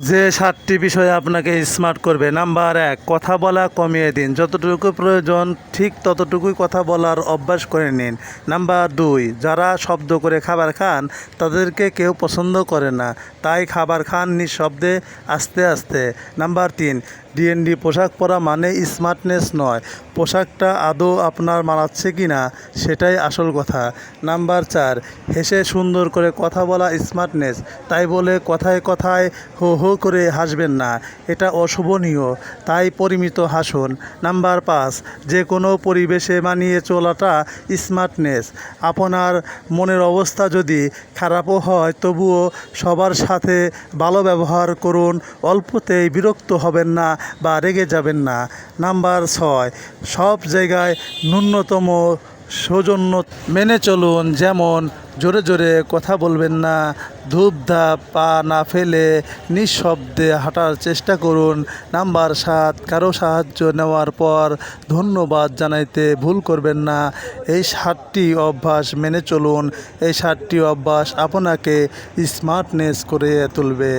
যে ৭টি বিষয় আপনাকে স্মার্ট করবে। নাম্বার ১, কথা বলা কমিয়ে দিন। যতটুকু প্রয়োজন ঠিক ততটুকুই কথা বলার অভ্যাস করে নিন। নাম্বার ২, যারা শব্দ করে খাবার খান তাদেরকে কেউ পছন্দ করে না, তাই খাবার খান নিঃশব্দে, আস্তে আস্তে। নাম্বার ৩, ডিএনডি পোশাক পরা মানে স্মার্টনেস নয়, পোশাকটা আদৌ আপনার মানাচ্ছে কি না সেটাই আসল কথা। নাম্বার ৪, হেসে সুন্দর করে কথা বলা স্মার্টনেস, তাই বলে কথায় কথায় হো হো করে হাসবেন না, এটা অশোভনীয়, তাই পরিমিত হাসুন। নাম্বার ৫, যে কোনো পরিবেশে মানিয়ে চলাটা স্মার্টনেস। আপনার মনের অবস্থা যদি খারাপও হয় তবুও সবার সাথে ভালো ব্যবহার করুন, অল্পতেই বিরক্ত হবেন না বা রেগে যাবেন না। নাম্বার ৬, সব জায়গায় ন্যূনতম সৌজন্য মেনে চলুন, যেমন জোরে জোরে কথা বলবেন না, ধূপধাপ পা না ফেলে নিঃশব্দে হাঁটার চেষ্টা করুন। নাম্বার ৭, কারো সাহায্য নেওয়ার পর ধন্যবাদ জানাইতে ভুল করবেন না। এই ৭টি অভ্যাস মেনে চলুন, এই ৭টি অভ্যাস আপনাকে স্মার্টনেস করে তুলবে।